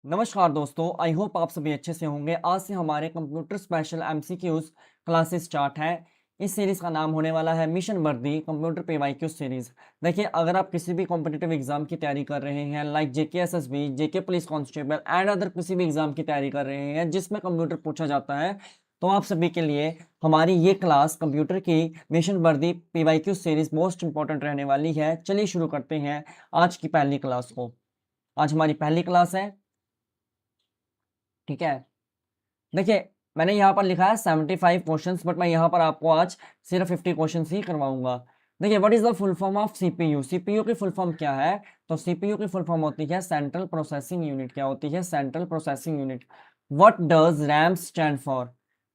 नमस्कार दोस्तों, I hope आप सभी अच्छे से होंगे। आज से हमारे computer special MCQs classes start है। इस सीरीज का नाम होने वाला है मिशन वर्दी कंप्यूटर पीवाईक्यू सीरीज। देखिए, अगर आप किसी भी कॉम्पिटिटिव एग्जाम की तैयारी कर रहे हैं like JK SSB, JK police constable and other किसी भी एग्जाम की तैयारी कर रहे हैं जिसमें कंप्यूटर पूछा जाता है, तो आप सभी के लिए हमारी ये क्लास कंप्यूटर की मिशन वर्दी पीवाईक्यू सीरीज मोस्ट इंपॉर्टेंट रहने वाली है। चलिए शुरू करते हैं आज की पहली क्लास को। आज हमारी पहली क्लास है, ठीक है। देखिए, मैंने यहाँ पर लिखा है 75 क्वेश्चंस, बट मैं यहाँ पर आपको आज सिर्फ 50 क्वेश्चंस ही करवाऊंगा। देखिए, what is the full form of CPU? CPU की फुल फॉर्म क्या है? तो सीपीयू की फुल फॉर्म होती है सेंट्रल प्रोसेसिंग यूनिट। क्या होती है? Central processing unit. What does RAM stand for?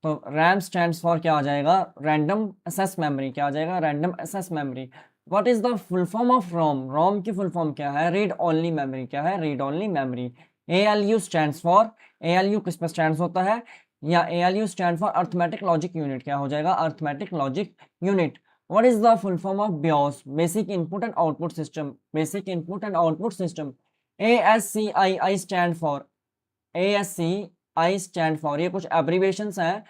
तो रैम स्टैंड्स फॉर क्या आ जाएगा? Random access memory. क्या आ जाएगा? Random access memory. What is the full form of ROM? ROM की फुल फॉर्म क्या है? Read only memory. क्या है? Read only memory. ALU stands for? ALU किस पर स्टैंड होता है? या ALU stand for arithmetic logic unit. क्या हो जाएगा? Arithmetic logic unit. What is the full form of BIOS? Basic input and output system. Basic input and output system. ASCII stand for? ASCII stand for, ये कुछ abbreviations हैं।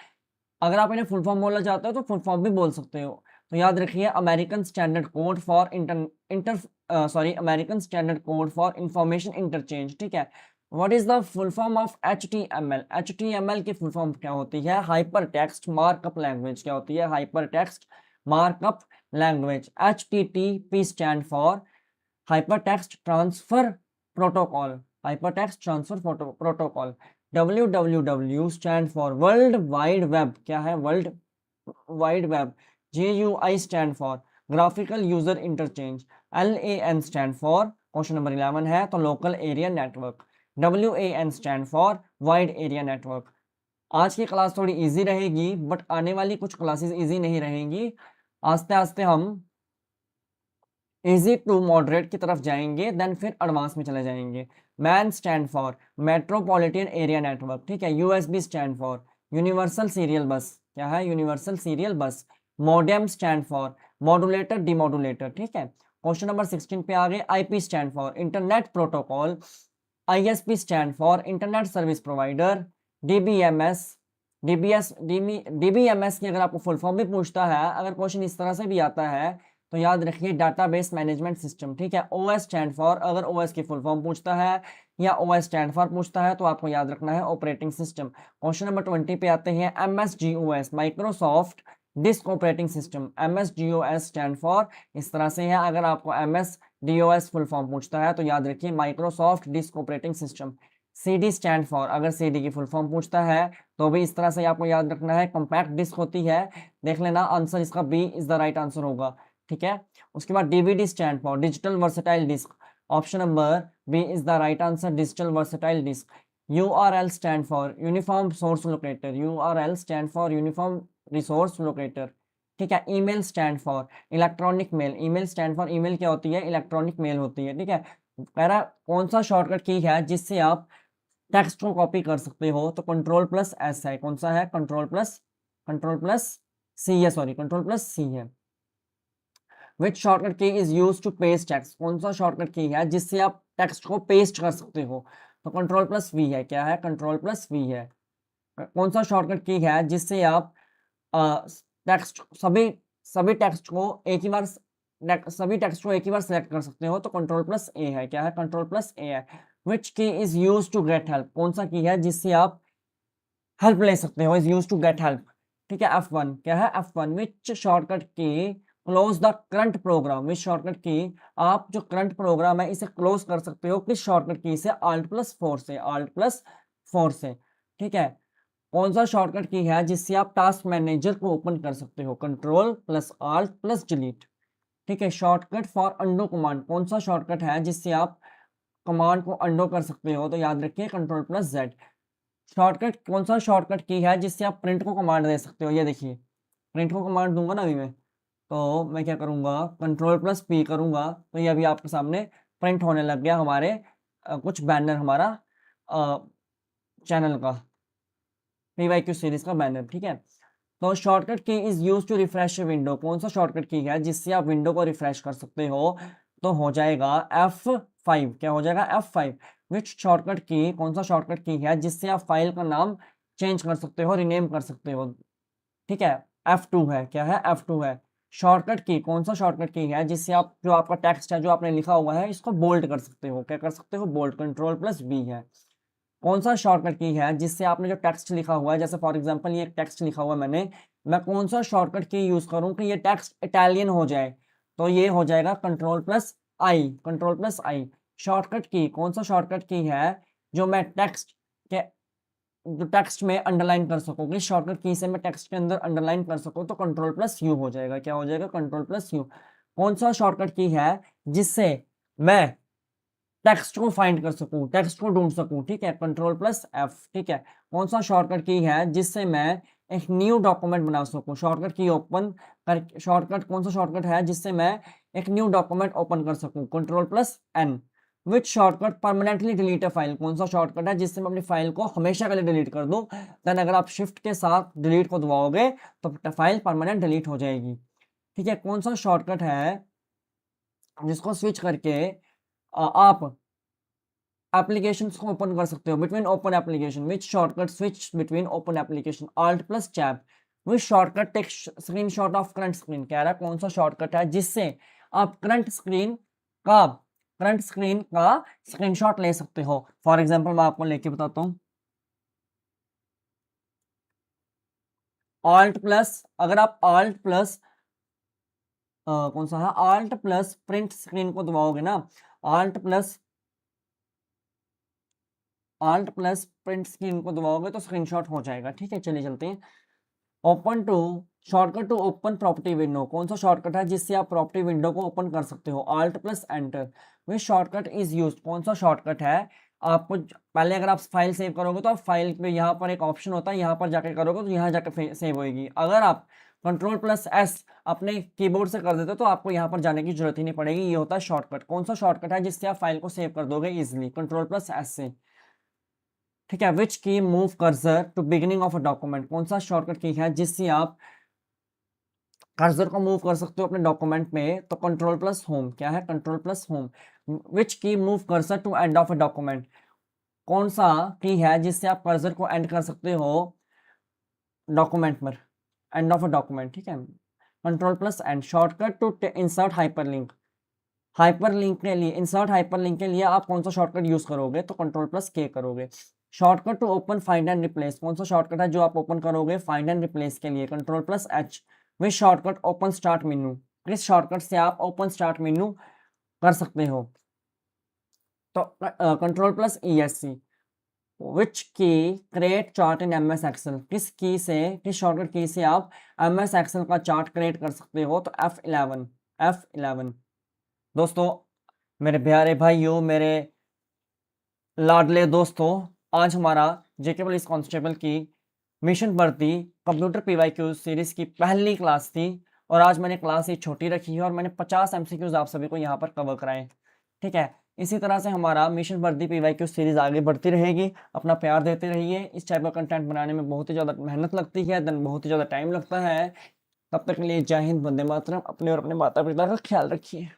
अगर आप इन्हें full form बोलना चाहते हो तो फुल फॉर्म भी बोल सकते हो। तो याद रखिए, American standard code for American standard code for information interchange. ठीक है। What is the full form of HTML? HTML की फुल फॉर्म क्या होती है? Hyper text markup language. क्या होती है? Hyper text markup language. HTTP stand for hyper text transfer protocol. Hyper text transfer protocol. WWW stand for world wide web. क्या है? World wide web. GUI stand for graphical user interchange. LAN stand for, question number 11 है, तो local area network. WAN stand for wide area network. आज की class थोड़ी easy रहेगी, but आने वाली कुछ क्लासेस इजी नहीं रहेंगी। आस्ते आस्ते हम इजी टू मॉडरेट की तरफ जाएंगे, देन फिर एडवांस में चले जाएंगे। MAN stand for metropolitan area network. ठीक है। USB stand for universal serial bus. क्या है? Universal serial bus. Modem stand for modulator demodulator. ठीक है। क्वेश्चन नंबर 16 पे आ गए। IP stand for internet protocol. ISP stand for internet service provider. DBMS DBMS की अगर आपको फुल फॉर्म भी पूछता है, अगर क्वेश्चन इस तरह से भी आता है, तो याद रखिए डाटाबेस मैनेजमेंट सिस्टम। ठीक है। OS स्टैंड फॉर, अगर OS की फुल फॉर्म पूछता है या OS स्टैंड फॉर पूछता है, तो आपको याद रखना है ऑपरेटिंग सिस्टम। क्वेश्चन नंबर 20 पे आते हैं। MSGOS Microsoft disk operating system. MSGOS stand for, इस तरह से है। अगर आपको MSDOS फुल फॉर्म पूछता है, तो याद रखिए Microsoft disk operating system. CD stand for, अगर CD की फुल फॉर्म पूछता है, तो भी इस तरह से आपको याद रखना है कॉम्पैक्ट डिस्क होती है। देख लेना, आंसर इसका B is the right answer होगा। ठीक है। उसके बाद DVD stand for digital versatile disc. Option number B is the right answer, digital versatile disc. URL stand for uniform source locator. URL stand for uniform resource locator. ठीक है। Email stand for electronic mail. Email stand for, email क्या होती है? Electronic mail होती है। ठीक है। कह रहा कौन सा शॉर्टकट की है जिससे आप टेक्स्ट को कॉपी कर सकते हो? तो Ctrl+S है। कौन सा है? कंट्रोल प्लस C है, सॉरी, Ctrl+C है। Which shortcut key is use to paste text? कौन सा शॉर्टकट की है जिससे आप टेक्स्ट को पेस्ट कर सकते हो? तो Ctrl+V है। क्या है? Ctrl+V है। कौन सा शॉर्टकट की है जिससे आप टेक्स्ट सभी सभी टेक्स्ट को एक ही बार सेलेक्ट कर सकते हो? तो Ctrl+A है। क्या है? Ctrl+A है। Which key is use to get help? कौन सा की है जिससे आप हेल्प ले सकते हो? Is use to get help. ठीक है। F1। क्या है? F1। Which shortcut key close the current program? Which shortcut key आप जो करंट प्रोग्राम है इसे क्लोज कर सकते हो? किस शॉर्टकट की से? Alt+4 से। Alt+4 से। ठीक है। कौन सा शॉर्टकट की है जिससे आप टास्क मैनेजर को ओपन कर सकते हो? Ctrl+Alt+Delete। ठीक है। Shortcut for undo command. कौन सा शॉर्टकट है जिससे आप कमांड को अंडो कर सकते हो? तो याद रखिए Ctrl+Z। शॉर्टकट, कौन सा शॉर्टकट की है जिससे आप प्रिंट को कमांड दे सकते हो? ये देखिए, प्रिंट को कमांड दूंगा ना अभी मैं, तो मैं क्या करूंगा? Ctrl+P करूंगा, तो ये अभी आपके सामने प्रिंट होने लग गया हमारे कुछ बैनर, हमारा चैनल का पीवाईक्यू सीरीज का बैनर। ठीक है। तो shortcut key is use to refresh window. कौन सा शॉर्टकट की है जिससे आप विंडो को रिफ्रेश कर सकते हो? तो हो जाएगा F5। क्या हो जाएगा? F5। विच शॉर्टकट की, कौन सा शॉर्टकट की है जिससे आप फाइल का नाम चेंज कर सकते हो, रीनेम कर सकते हो। ठीक है, F2 है, क्या है, F2 है। शॉर्टकट की, कौन सा शॉर्टकट की है जिससे आप जो आपका टेक्स्ट है जो आपने लिखा हुआ है इसको बोल्ड कर सकते हो, क्या कर सकते हो, बोल्ड, कंट्रोल प्लस बी है। कौन सा शॉर्टकट की है जिससे आपने जो टेक्स्ट लिखा हुआ है, जैसे फॉर एग्जांपल ये एक टेक्स्ट लिखा हुआ है मैंने, मैं कौन सा शॉर्टकट की यूज करूं कि ये टेक्स्ट इटालियन हो जाए, तो ये हो जाएगा कंट्रोल प्लस आई, कंट्रोल प्लस आई। शॉर्टकट की, कौन सा शॉर्टकट की है जो मैं टेक्स्ट के, जो टेक्स्ट में अंडरलाइन कर सकूं, किस शॉर्टकट की से मैं टेक्स्ट के अंदर अंडरलाइन कर सकूं, तो कंट्रोल प्लस यू हो जाएगा, क्या हो जाएगा, कंट्रोल प्लस यू। कौन सा शॉर्टकट की है जिससे मैं टेक्स्ट को फाइंड कर सकूं, टेक्स्ट को ढूंढ सकूं, ठीक है, कंट्रोल प्लस एफ। ठीक है, कौन सा शॉर्टकट की है जिससे मैं एक न्यू डॉक्यूमेंट बना सकूं, शॉर्टकट की ओपन कर, शॉर्टकट, कौन सा शॉर्टकट है जिससे मैं एक न्यू डॉक्यूमेंट ओपन कर सकूं, control plus N. Which shortcut permanently delete a file, कौन सा शॉर्टकट है जिससे मैं अपनी फाइल को हमेशा के लिए डिलीट कर दूं, देन अगर आप शिफ्ट के साथ डिलीट को दबाओगे तो फाइल परमानेंट डिलीट हो जाएगी। ठीक है, कौन सा शॉर्टकट है जिसको स्विच करके आप एप्लीकेशंस को ओपन कर सकते हो, between open application, which shortcut switch between open application, alt plus tab. Which shortcut take screenshot of current screen, कह रहा है कौन सा शॉर्टकट है जिससे आप करंट स्क्रीन का स्क्रीनशॉट ले सकते हो। फॉर एग्जांपल मैं आपको लेके बताता हूँ, ऑल्ट प्लस, अगर आप ऑल्ट प्लस कौन सा है, ऑल्ट प्लस प्रिंट स्क्रीन को दबाओगे ना, ऑल्ट प्लस प्रिंट स्क्रीन को दबाओगे तो स्क्रीनशॉट हो जाएगा। ठीक है, चलिए चलते हैं। Open to, shortcut to open property window, कौन सा शॉर्टकट है जिससे आप प्रॉपर्टी विंडो को ओपन कर सकते हो, alt plus enter. Which shortcut is used, कौन सा शॉर्टकट है आपको, पहले अगर आप फाइल सेव करोगे तो आप फाइल पे यहाँ पर एक ऑप्शन होता है, यहाँ पर जाके करोगे तो यहाँ जाकर सेव होएगी। अगर आप कंट्रोल प्लस एस अपने कीबोर्ड से कर देते हो तो आपको यहाँ पर जाने की जरूरत ही नहीं पड़ेगी, ये होता है शॉर्टकट। कौन सा शॉर्टकट है जिससे आप फाइल को सेव कर दोगे इजिली, कंट्रोल प्लस एस से। ठीक है, which key move cursor to beginning of a document, कौन सा शॉर्टकट की है जिससे आप कर्सर को मूव कर सकते हो अपने डॉक्यूमेंट में, तो कंट्रोल प्लस होम, क्या है, control plus home. Which key move cursor to end of a document, कौन सा की है जिससे आप कर्सर को एंड कर सकते हो डॉक्यूमेंट पर, एंड ऑफ अ डॉक्यूमेंट। ठीक है, control plus end. Shortcut to insert hyperlink, hyperlink के लिए, इंसर्ट हाइपरलिंक के लिए आप कौन सा शॉर्टकट यूज करोगे, तो कंट्रोल प्लस के करोगे। Shortcut to open find and replace, कौन सा शॉर्टकट है जो आप ओपन करोगे फाइंड एंड रिप्लेस के लिए, control plus H. Which shortcut open start menu, किस शॉर्टकट से आप ओपन स्टार्ट मेन्यू कर सकते हो, तो control plus E S C. Which key create chart in M S Excel, किस की से, किस शॉर्टकट की से आप एम एस एक्सेल का चार्ट क्रिएट कर सकते हो, तो F11, F11। दोस्तों, मेरे प्यारे भाइयों, मेरे लाडले दोस्तों, आज हमारा जेके पुलिस कांस्टेबल की मिशन भर्ती कंप्यूटर पीवाईक्यू सीरीज की पहली क्लास थी और आज मैंने क्लास ये छोटी रखी है और मैंने 50 एमसीक्यूज आप सभी को यहाँ पर कवर कराए। ठीक है, इसी तरह से हमारा मिशन भर्ती पीवाईक्यू सीरीज आगे बढ़ती रहेगी। अपना प्यार देते रहिए। इस टाइप का कंटेंट बनाने में बहुत ही ज़्यादा मेहनत लगती है, देन बहुत ही ज़्यादा टाइम लगता है। तब तक के लिए जय हिंद, वंदे मातरम। अपने और अपने माता पिता का ख्याल रखिए।